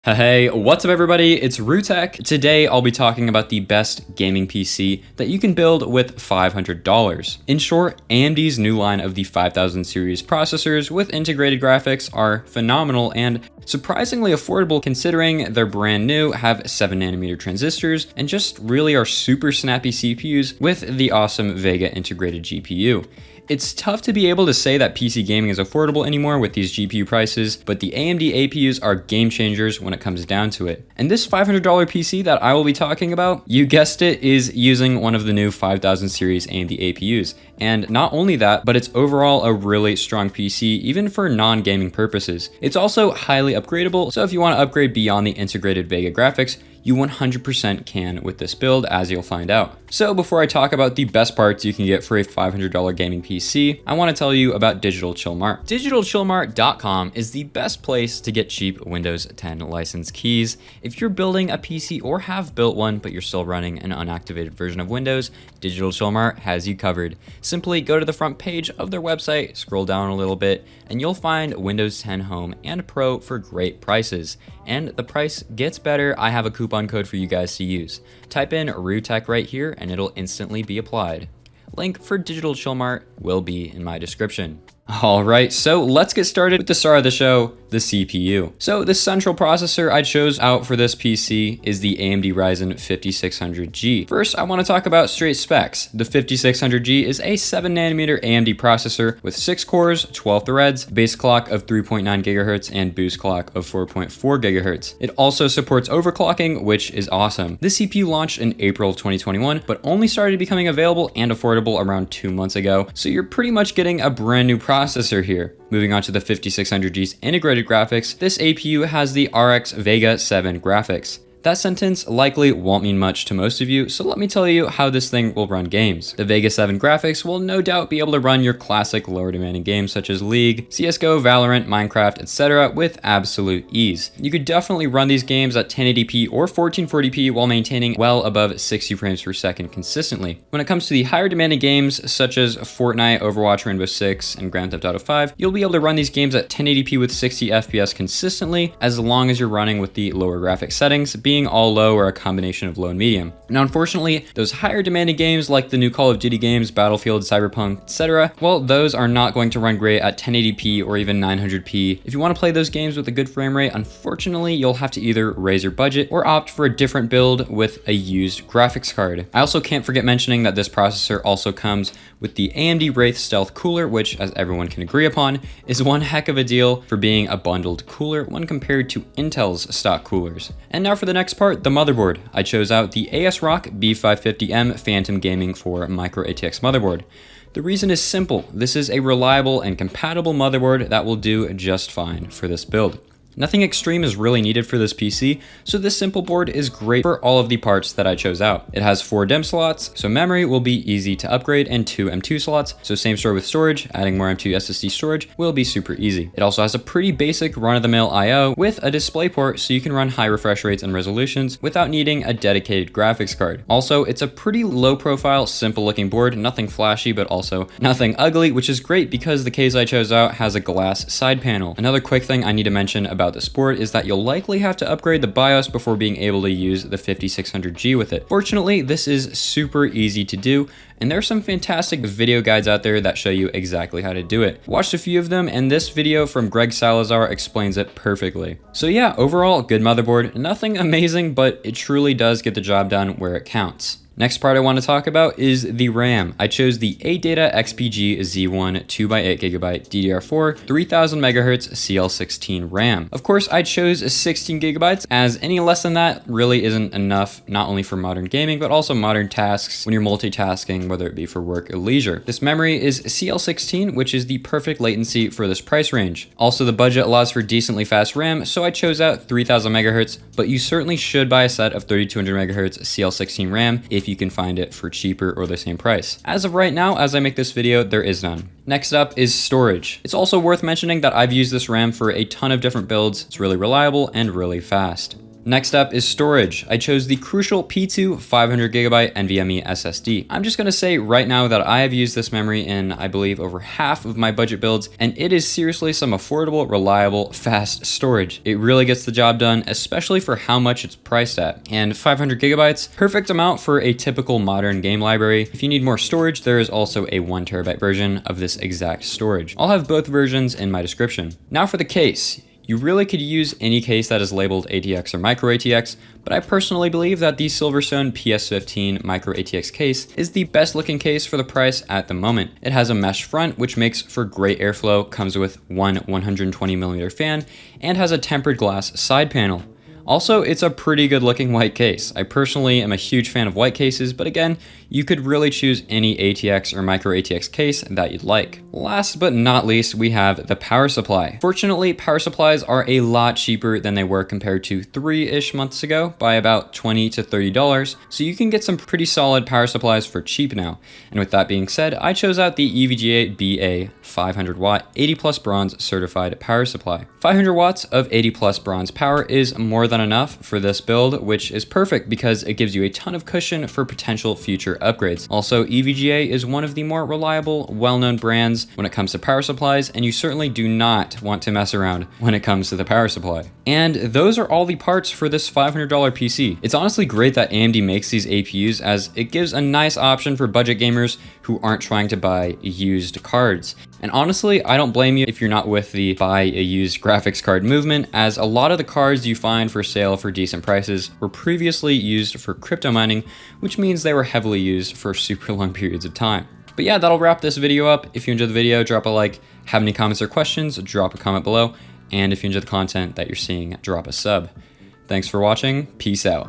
Hey, what's up everybody? It's Rutek. Today I'll be talking about the best gaming PC that you can build with $500. In short, AMD's new line of the 5000 series processors with integrated graphics are phenomenal and surprisingly affordable considering they're brand new, have 7nm transistors, and just really are super snappy CPUs with the awesome Vega integrated GPU. It's tough to be able to say that PC gaming is affordable anymore with these GPU prices, but the AMD APUs are game changers when it comes down to it. And this $500 PC that I will be talking about, you guessed it, is using one of the new 5000 series AMD APUs. And not only that, but it's overall a really strong PC even for non-gaming purposes. It's also highly upgradable, so if you want to upgrade beyond the integrated Vega graphics, you 100% can with this build, as you'll find out. So before I talk about the best parts you can get for a $500 gaming PC, I want to tell you about Digital Chill Mart. DigitalChillMart.com is the best place to get cheap Windows 10 license keys. If you're building a PC or have built one, but you're still running an unactivated version of Windows, Digital Chill Mart has you covered. Simply go to the front page of their website, scroll down a little bit, and you'll find Windows 10 Home and Pro for great prices. And the price gets better. I have a coupon code for you guys to use. Type in RUTEK right here and it'll instantly be applied. Link for Digital Chill Mart will be in my description. All right, so let's get started with the star of the show, the CPU. So the central processor I chose out for this PC is the AMD Ryzen 5600G. First, I want to talk about straight specs. The 5600G is a 7nm AMD processor with 6 cores, 12 threads, base clock of 3.9 GHz, and boost clock of 4.4 GHz. It also supports overclocking, which is awesome. This CPU launched in April of 2021, but only started becoming available and affordable around 2 months ago. So you're pretty much getting a brand new processor here. Moving on to the 5600G's integrated graphics, this APU has the RX Vega 7 graphics. That sentence likely won't mean much to most of you, so let me tell you how this thing will run games. The Vega 7 graphics will no doubt be able to run your classic lower demanding games such as League, CSGO, Valorant, Minecraft, etc. with absolute ease. You could definitely run these games at 1080p or 1440p while maintaining well above 60 frames per second consistently. When it comes to the higher demanding games such as Fortnite, Overwatch, Rainbow Six, and Grand Theft Auto 5, you'll be able to run these games at 1080p with 60 FPS consistently as long as you're running with the lower graphic settings, being all low or a combination of low and medium. Now, unfortunately, those higher demanding games like the new Call of Duty games, Battlefield, Cyberpunk, etc., well, those are not going to run great at 1080p or even 900p. If you want to play those games with a good frame rate, unfortunately, you'll have to either raise your budget or opt for a different build with a used graphics card. I also can't forget mentioning that this processor also comes with the AMD Wraith Stealth cooler, which, as everyone can agree upon, is one heck of a deal for being a bundled cooler when compared to Intel's stock coolers. And now for the next part, the motherboard. I chose out the ASRock B550M Phantom Gaming 4 Micro ATX motherboard. The reason is simple. This is a reliable and compatible motherboard that will do just fine for this build. Nothing extreme is really needed for this PC, so this simple board is great for all of the parts that I chose out. It has 4 DIMM slots, so memory will be easy to upgrade, and 2 M2 slots, so same story with storage, adding more M2 SSD storage will be super easy. It also has a pretty basic run-of-the-mill I/O with a display port, so you can run high refresh rates and resolutions without needing a dedicated graphics card. Also, it's a pretty low-profile, simple-looking board, nothing flashy, but also nothing ugly, which is great because the case I chose out has a glass side panel. Another quick thing I need to mention about this board is that you'll likely have to upgrade the BIOS before being able to use the 5600G with it. Fortunately, this is super easy to do, and there are some fantastic video guides out there that show you exactly how to do it. Watched a few of them, and this video from Greg Salazar explains it perfectly. So yeah, overall, good motherboard. Nothing amazing, but it truly does get the job done where it counts. Next part I want to talk about is the RAM. I chose the ADATA XPG Z1 2x8GB DDR4 3000 MHz CL16 RAM. Of course, I chose 16 GB as any less than that really isn't enough, not only for modern gaming, but also modern tasks when you're multitasking, whether it be for work or leisure. This memory is CL16, which is the perfect latency for this price range. Also, the budget allows for decently fast RAM, so I chose out 3000 MHz, but you certainly should buy a set of 3200 MHz CL16 RAM if you can find it for cheaper or the same price. As of right now, as I make this video, there is none. Next up is storage. It's also worth mentioning that I've used this RAM for a ton of different builds. It's really reliable and really fast. Next up is storage. I chose the Crucial P2 500GB NVMe SSD. I'm just gonna say right now that I have used this memory in, I believe, over half of my budget builds, and it is seriously some affordable, reliable, fast storage. It really gets the job done, especially for how much it's priced at. And 500GB, perfect amount for a typical modern game library. If you need more storage, there is also a 1TB version of this exact storage. I'll have both versions in my description. Now for the case. You really could use any case that is labeled ATX or micro ATX, but I personally believe that the Silverstone PS15 micro ATX case is the best looking case for the price at the moment. It has a mesh front, which makes for great airflow, comes with one 120mm fan, and has a tempered glass side panel. Also, it's a pretty good looking white case. I personally am a huge fan of white cases, but again, you could really choose any ATX or micro ATX case that you'd like. Last but not least, we have the power supply. Fortunately, power supplies are a lot cheaper than they were compared to 3-ish months ago by about $20 to $30, so you can get some pretty solid power supplies for cheap now. And with that being said, I chose out the EVGA BA 500 watt 80 plus bronze certified power supply. 500 watts of 80 plus bronze power is more than enough for this build, which is perfect because it gives you a ton of cushion for potential future upgrades. Also, EVGA is one of the more reliable, well-known brands when it comes to power supplies, and you certainly do not want to mess around when it comes to the power supply. And those are all the parts for this $500 PC. It's honestly great that AMD makes these APUs, as it gives a nice option for budget gamers who aren't trying to buy used cards. And honestly, I don't blame you if you're not with the buy a used graphics card movement, as a lot of the cards you find for sale for decent prices were previously used for crypto mining, which means they were heavily used for super long periods of time. But yeah, that'll wrap this video up. If you enjoyed the video, drop a like. Have any comments or questions, drop a comment below. And if you enjoy the content that you're seeing, drop a sub. Thanks for watching. Peace out.